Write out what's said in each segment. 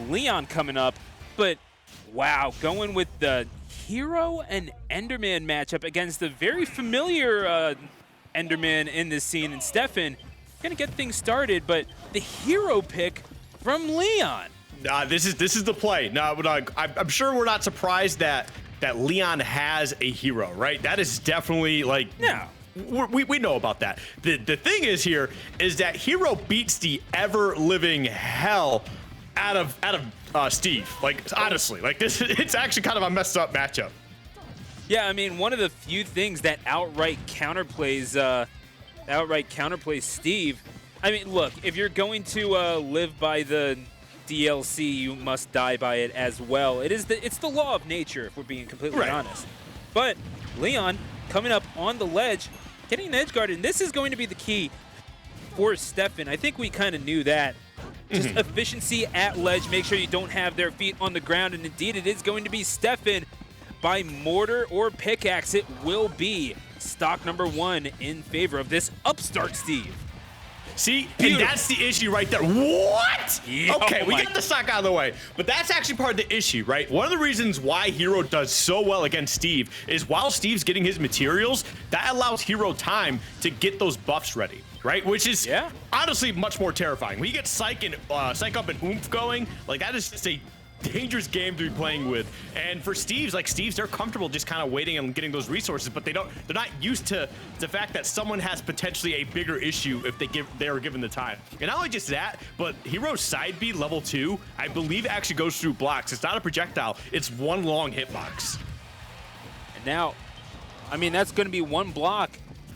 LeoN coming up. But wow, going with the Hero and Enderman matchup against the very familiar Enderman in this scene, and Steffen gonna get things started, but the hero pick from LeoN. This is the play. I'm sure we're not surprised that LeoN has a hero, right? That is definitely like, yeah. We know about that. The thing is here is that hero beats the ever-living hell out of Steve. Like, honestly, like this, it's actually kind of a messed up matchup. Yeah, I mean, one of the few things that outright counterplays Steve. I mean, look, if you're going to live by the DLC, you must die by it as well. It's the law of nature, if we're being completely honest. But LeoN coming up on the ledge, getting an edge guard, and this is going to be the key for Steffen. I think we kind of knew that. Just efficiency at ledge, make sure you don't have their feet on the ground, and indeed it is going to be Steffen. By mortar or pickaxe, it will be stock number 1 in favor of this upstart Steve. See, and that's the issue right there. What? Yeah, okay, we got the stock out of the way, but that's actually part of the issue, right? One of the reasons why Hero does so well against Steve is while Steve's getting his materials, that allows Hero time to get those buffs ready, right? Which is honestly much more terrifying. When you get Psych Up and Oomph going, like that is just a dangerous game to be playing with. And for Steve's, they're comfortable just kind of waiting and getting those resources, but they're not used to the fact that someone has potentially a bigger issue if they are given the time. And not only just that, but Hero's side B level 2, I believe actually goes through blocks. It's not a projectile, it's one long hitbox. And now, I mean, that's going to be one block.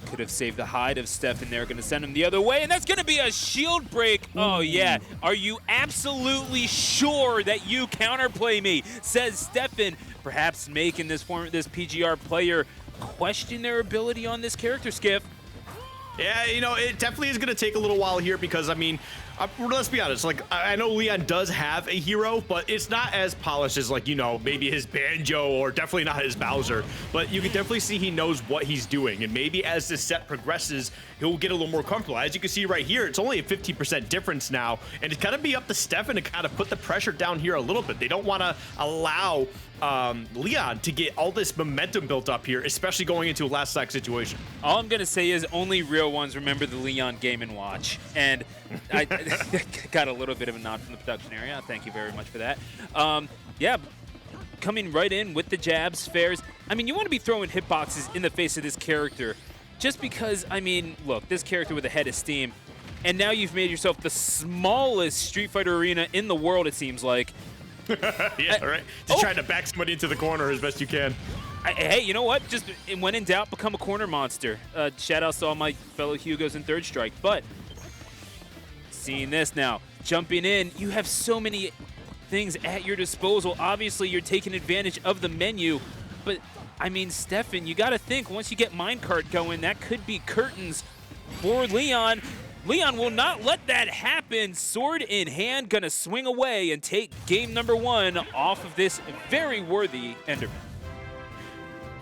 Could have saved the hide of Steffen there. Going to send him the other way, and that's going to be a shield break. Oh, yeah. Are you absolutely sure that you counterplay me? Says Steffen, perhaps making this PGR player question their ability on this character, Skiff. Yeah, you know, it definitely is going to take a little while here because, I mean, let's be honest, like, I know LeoN does have a hero, but it's not as polished as, like, you know, maybe his Banjo or definitely not his Bowser, but you can definitely see he knows what he's doing, and maybe as this set progresses, he'll get a little more comfortable. As you can see right here, it's only a 50% difference now, and it's going to be up to Steffen to kind of put the pressure down here a little bit. They don't want to allow LeoN to get all this momentum built up here, especially going into a last stock situation. All I'm going to say is only real ones remember the LeoN Game & Watch, and I got a little bit of a nod from the production area. Thank you very much for that. Yeah, coming right in with the jabs, fares. I mean, you want to be throwing hitboxes in the face of this character just because, I mean, look, this character with a head of steam, and now you've made yourself the smallest Street Fighter arena in the world, it seems like. Yeah, right. Just trying to back somebody into the corner as best you can. Hey, you know what? Just when in doubt, become a corner monster. Shout outs to all my fellow Hugos in Third Strike. But seeing this now, jumping in, you have so many things at your disposal. Obviously, you're taking advantage of the menu. But, I mean, Steffen, you got to think, once you get minecart going, that could be curtains for LeoN. LeoN will not let that happen. Sword in hand, gonna swing away and take game number 1 off of this very worthy Enderman.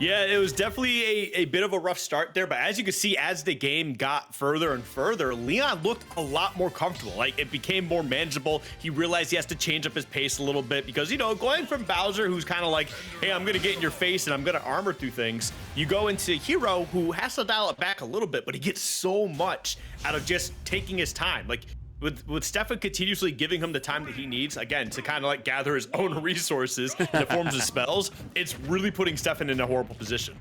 Yeah, it was definitely a bit of a rough start there, but as you can see, as the game got further and further, LeoN looked a lot more comfortable. Like, it became more manageable. He realized he has to change up his pace a little bit because, you know, going from Bowser, who's kind of like, hey, I'm gonna get in your face and I'm gonna armor through things, you go into Hero, who has to dial it back a little bit, but he gets so much out of just taking his time. Like, with Steffen continuously giving him the time that he needs, again, to kind of like gather his own resources in the forms of spells, it's really putting Steffen in a horrible position.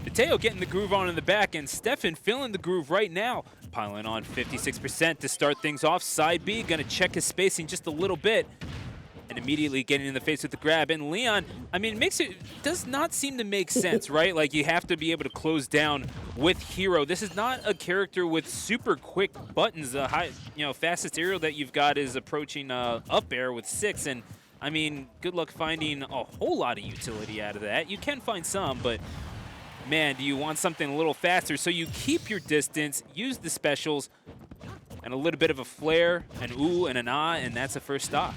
Mateo getting the groove on in the back, and Steffen feeling the groove right now. Piling on 56% to start things off. Side B, gonna check his spacing just a little bit. And immediately getting in the face with the grab. And LeoN, I mean, does not seem to make sense, right? Like, you have to be able to close down with Hero. This is not a character with super quick buttons. The fastest aerial that you've got is approaching up air with 6. And, I mean, good luck finding a whole lot of utility out of that. You can find some, but, man, do you want something a little faster? So you keep your distance, use the specials, and a little bit of a flare, an ooh and an ah, and that's a first stock.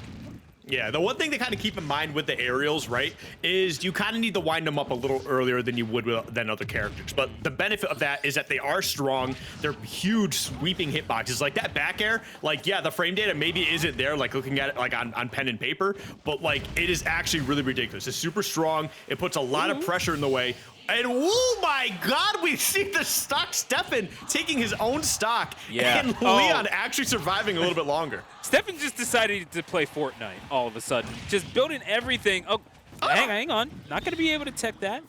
Yeah, the one thing to kind of keep in mind with the aerials, right, is you kind of need to wind them up a little earlier than you would than other characters. But the benefit of that is that they are strong. They're huge sweeping hitboxes. Like that back air, like, yeah, the frame data maybe isn't there, like looking at it like on pen and paper, but like it is actually really ridiculous. It's super strong. It puts a lot of pressure in the way. And oh my God, we see the stock Steffen taking his own stock, and LeoN actually surviving a little bit longer. Steffen just decided to play Fortnite all of a sudden, just building everything. Oh, hang on, not gonna be able to tech that.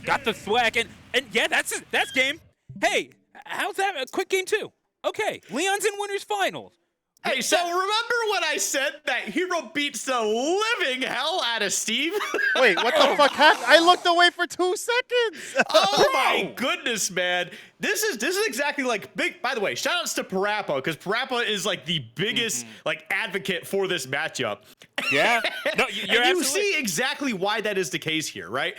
Got the thwack, and yeah, that's game. Hey, how's that? A quick game too. Okay, LeoN's in winners finals. Hey, so remember when I said that Hero beats the living hell out of Steve? Wait, what the fuck happened? I looked away for 2 seconds. Oh my goodness, man. This is exactly like big. By the way, shout outs to Parappa, because Parappa is like the biggest like advocate for this matchup. Yeah. No, you're and you see exactly why that is the case here, right?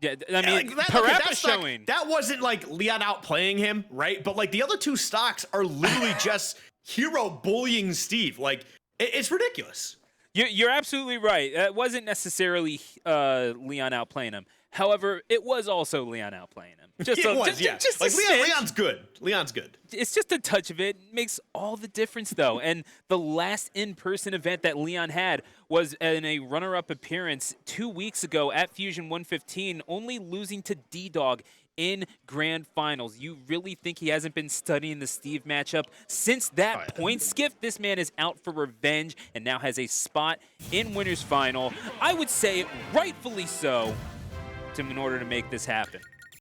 Yeah, I mean, like Parappa's showing. That wasn't like LeoN outplaying him, right? But like the other two stocks are literally just Hero bullying Steve. Like, it's ridiculous. You're absolutely right. It wasn't necessarily LeoN outplaying him. However, it was also LeoN outplaying him. Just like LeoN's good. LeoN's good. It's just a touch of it. Makes all the difference, though. And the last in-person event that LeoN had was in a runner-up appearance 2 weeks ago at Fusion 115, only losing to D-Dog in grand finals. You really think he hasn't been studying the Steve matchup since that point skip? This man is out for revenge and now has a spot in winners final. I would say rightfully so, in order to make this happen.